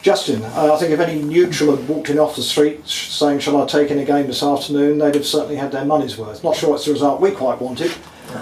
Justin, I think if any neutral had walked in off the street saying, shall I take in a game this afternoon, they'd have certainly had their money's worth. Not sure it's the result we quite wanted,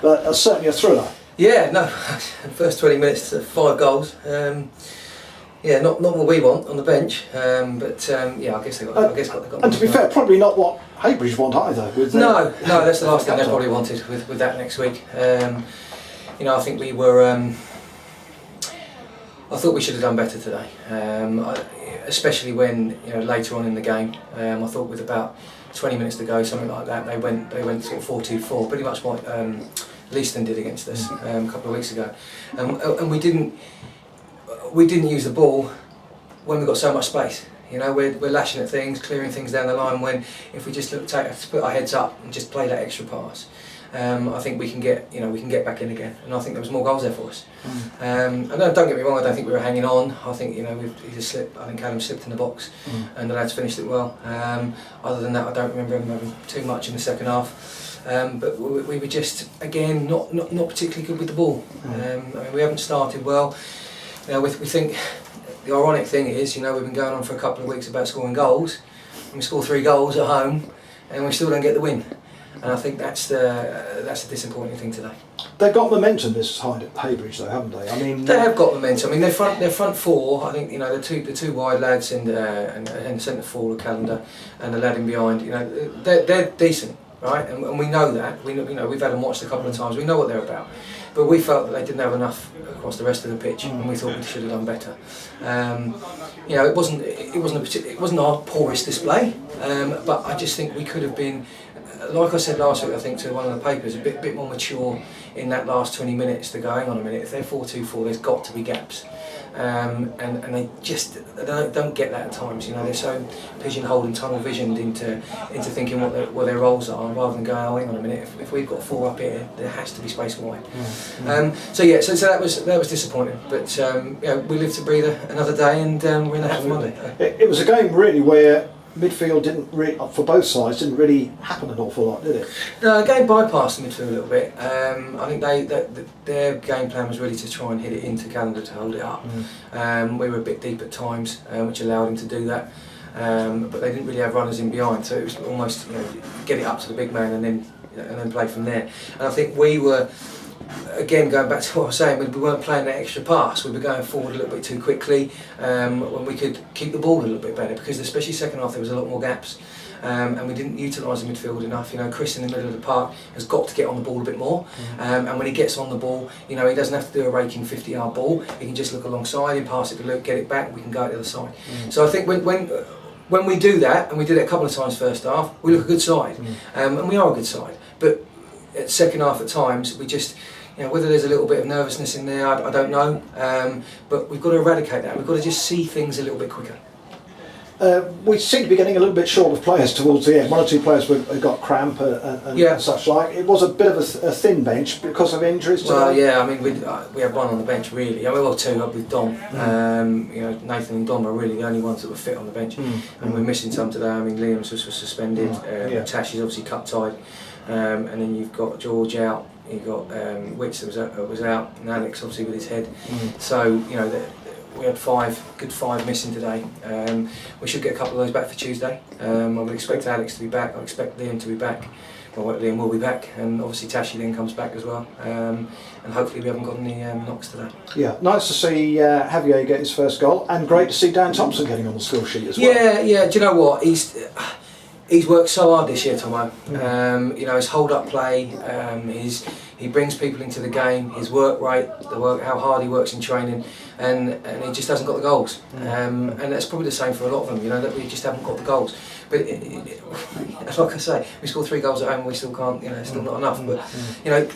but certainly a thriller. Yeah, no, first 20 minutes, 5 goals. Yeah, not what we want on the bench, but yeah, I guess they got. And to be fair, probably not what HEYBRIDGE want either. With no, that's the last thing they probably wanted with that next week. You know, I think we were. I thought we should have done better today, especially when later on in the game. I thought with about 20 minutes to go, something like that, they went sort of 4-2-4, pretty much what Leiston did against us a couple of weeks ago, and we didn't use the ball when we got so much space. We're lashing at things, clearing things down the line. When if we just put our heads up and just play that extra pass, I think we can get back in again. And I think there was more goals there for us. And don't get me wrong, I don't think we were hanging on. I think he just slipped. I think Callum slipped in the box, and the lads finished it well. Other than that, I don't remember him having too much in the second half. But we were just again not particularly good with the ball. I mean, we haven't started well. We think the ironic thing is, we've been going on for a couple of weeks about scoring goals, and we score 3 goals at home, and we still don't get the win. And I think that's the disappointing thing today. They've got momentum this side at HEYBRIDGE, though, haven't they? I mean, they have got momentum. I mean, their front four. I think the two wide lads and the centre forward, Calendar, and the lad in behind. They're decent, right? And we know that. We've had them watched a couple of times. We know what they're about. But we felt that they didn't have enough across the rest of the pitch, and we thought we should have done better. It wasn't our poorest display, but I just think we could have been, like I said last week, I think to one of the papers, a bit more mature in that last 20 minutes to go, hang on a minute, if they're 4-2-4, there's got to be gaps. And they just don't get that at times. They're so pigeonholed and tunnel visioned into thinking what their roles are, rather than going, oh, hang on a minute, if we've got 4 up here, there has to be space wide. So that was disappointing. But we live to breathe another day, and we're in the hat for Monday. It was a game really where midfield didn't really, for both sides, didn't really happen an awful lot, did it? No, the game bypassed the midfield a little bit. I think their game plan was really to try and hit it into Calendar to hold it up. We were a bit deep at times, which allowed him to do that. But they didn't really have runners in behind, so it was almost get it up to the big man and then play from there. And I think we were, again, going back to what I was saying, we weren't playing that extra pass. We were going forward a little bit too quickly when we could keep the ball a little bit better, because especially second half there was a lot more gaps, and we didn't utilise the midfield enough. Chris in the middle of the park has got to get on the ball a bit more, and when he gets on the ball, he doesn't have to do a raking 50-yard ball. He can just look alongside him, pass it to Luke, get it back, we can go to the other side. So I think when we do that, and we did it a couple of times first half, we look a good side, and we are a good side. But at second half at times, we just, whether there's a little bit of nervousness in there, I don't know, but we've got to eradicate that. We've got to just see things a little bit quicker. We seem to be getting a little bit short of players towards the end. 1 or 2 players have got cramp and such like. It was a bit of a thin bench because of injuries. Well, yeah, I mean, we had 1 on the bench really. I mean, well, 2 up with Dom. Nathan and Dom are really the only ones that were fit on the bench, and we're missing some today. I mean, Liam's was suspended. Tash is obviously cut tied, and then you've got George out. You've got Witz that was out, and Alex obviously with his head. So we had 5 missing today. We should get a couple of those back for Tuesday. I would expect Alex to be back. I expect Liam to be back. Well, Liam will be back, and obviously Tashi then comes back as well. And hopefully we haven't got any knocks today. Yeah, nice to see Javier get his first goal, and great to see Dan Thompson getting on the score sheet as well. Yeah. Do you know what? He's worked so hard this year, Tomo. His hold-up play, he brings people into the game, his work rate, how hard he works in training, and he just hasn't got the goals. And that's probably the same for a lot of them, that we just haven't got the goals. But like I say, we scored 3 goals at home, we still can't, still not enough. But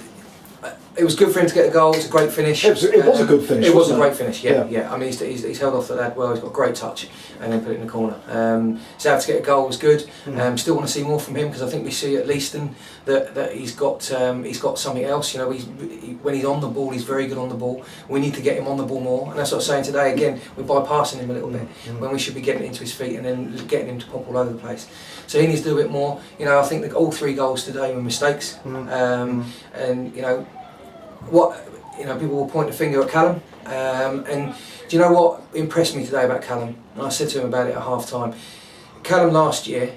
it was good for him to get a goal. It was a great finish. It was a good finish. It was a great finish. Yeah. I mean, he's held off the lad well. He's got a great touch, and then put it in the corner. So to get a goal was good. Still want to see more from him, because I think we see at Leiston that he's got something else. When he's on the ball, he's very good on the ball. We need to get him on the ball more, and that's what I'm saying today. Again, we're bypassing him a little bit when we should be getting into his feet and then getting him to pop all over the place. So he needs to do a bit more. I think that all 3 goals today were mistakes, and what you know, people will point the finger at Callum, and do you know what impressed me today about Callum? And I said to him about it at half time. Callum last year,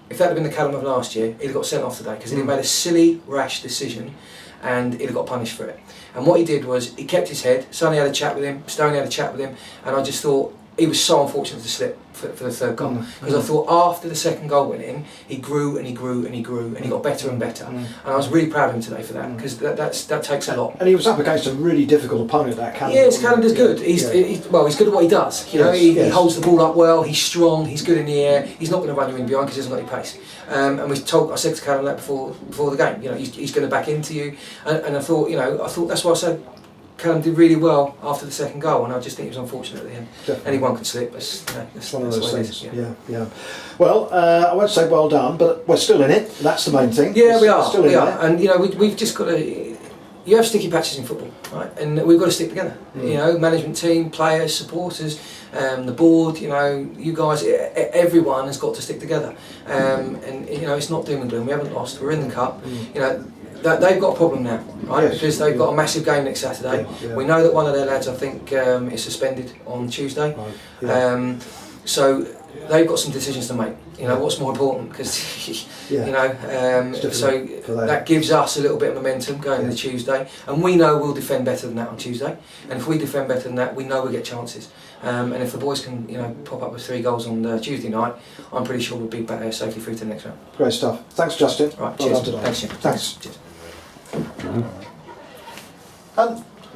if that had been the Callum of last year, he'd have got sent off today because he'd have made a silly, rash decision and he'd have got punished for it. And what he did was he kept his head. Sonny had a chat with him, Stoney had a chat with him, and I just thought he was so unfortunate to slip for the third goal, because I thought after the second goal went in, he grew and he grew and he grew and he got better and better, and I was really proud of him today for that, because that takes a lot. And he was up against a really difficult opponent, that Callum. Yes, Callum is good. He's good at what he does. You know, he holds the ball up well. He's strong. He's good in the air. He's not going to run you in behind because he hasn't got any pace. And I said to Callum that before the game. You know, he's going to back into you. And I thought that's why I said Callum did really well after the second goal, and I just think it was unfortunate at the end. Definitely. Anyone can slip. That's one of those things. Yeah. Well, I won't say well done, but we're still in it. That's the main thing. Yeah, we are. We are. And you know, we've just got to. You have sticky patches in football, right? And we've got to stick together. You know, management team, players, supporters, the board. You know, you guys, everyone has got to stick together. And you know, it's not doom and gloom. We haven't lost. We're in the cup. You know. They've got a problem now, right? Because they've got a massive game next Saturday. We know that one of their lads, I think, is suspended on Tuesday. So they've got some decisions to make. You know, what's more important? Because you know, so that gives us a little bit of momentum going into Tuesday, and we know we'll defend better than that on Tuesday. And if we defend better than that, we know we'll get chances. And if the boys can, you know, pop up with 3 goals on Tuesday night, I'm pretty sure we'll be safely through to the next round. Great stuff. Thanks, Justin. Right, cheers. Thanks, Jim. Thanks. Cheers.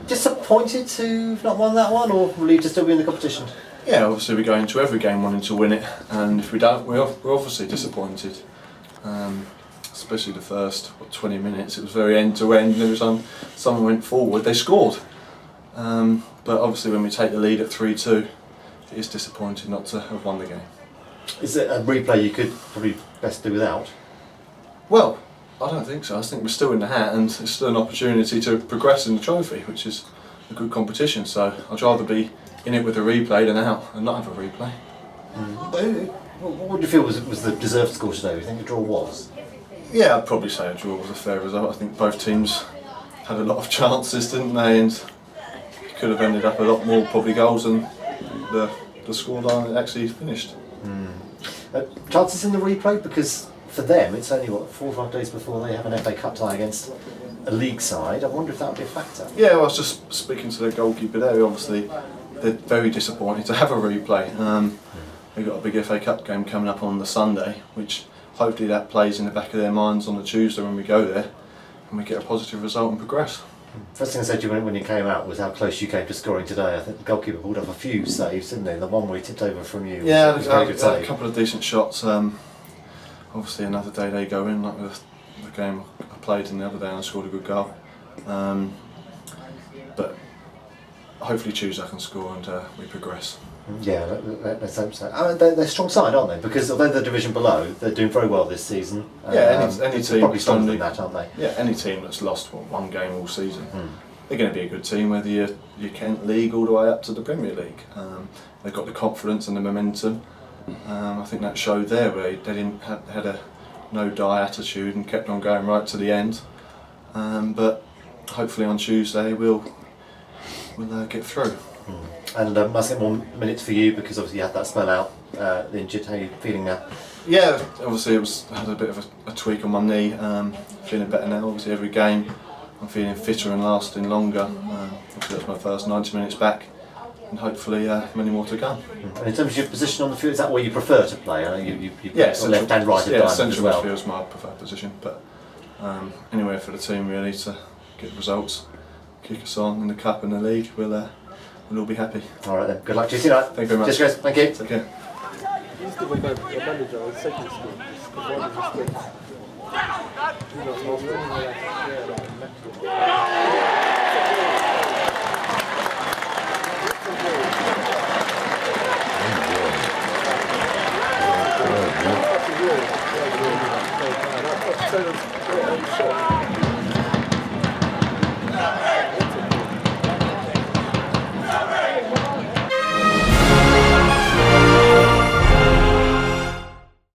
Disappointed to have not won that one, or will you just still be in the competition? Yeah, obviously we go into every game wanting to win it, and if we don't, we're obviously disappointed. Especially the first 20 minutes, it was very end to end. Every time someone went forward, they scored. But obviously, when we take the lead at 3-2, it is disappointing not to have won the game. Is it a replay you could probably best do without? Well, I don't think so. I think we're still in the hat, and it's still an opportunity to progress in the trophy, which is a good competition. So I'd rather be in it with a replay than out and not have a replay. What would you feel was the deserved score today? Do you think the draw was? Yeah, I'd probably say a draw was a fair result. I think both teams had a lot of chances, didn't they? And could have ended up a lot more probably goals than the scoreline actually finished. Chances in the replay, because for them it's only 4 or 5 days before they have an FA Cup tie against a league side. I wonder if that would be a factor. Yeah, well, I was just speaking to the goalkeeper there. Obviously, they're very disappointed to have a replay. They've got a big FA Cup game coming up on the Sunday, which hopefully that plays in the back of their minds on the Tuesday when we go there, and we get a positive result and progress. First thing I said to you when you came out was how close you came to scoring today. I think the goalkeeper pulled off a few saves, didn't they? The one where he tipped over from you. Yeah, was a very good save. A couple of decent shots. Obviously, another day they go in, like the game I played in the other day, and I scored a good goal. But hopefully Tuesday I can score and we progress. Yeah, let's hope so. I mean, they're a strong side, aren't they? Because although they're division below, they're doing very well this season. Yeah, any team probably stronger than that, aren't they? Yeah, any team that's lost one game all season, they're going to be a good team. Whether you Kent League all the way up to the Premier League, they've got the confidence and the momentum. I think that showed there where they didn't had a no die attitude and kept on going right to the end. But hopefully on Tuesday we'll get through. And must get more minutes for you, because obviously you had that spell out, injured. How are you feeling now? Yeah, obviously I had a bit of a tweak on my knee. Feeling better now. Obviously every game I'm feeling fitter and lasting longer. Obviously that's my first 90 minutes back, and hopefully many more to come. And in terms of your position on the field, is that where you prefer to play? I know you left and right yeah, at central as well. midfield is my preferred position, but anywhere for the team really to get results, kick us on in the cup and the league. We'll all be happy. All right then. Good luck to you tonight. Thank you very much. Cheers, guys. Thank you. Take care. He's the manager of second school. He's the one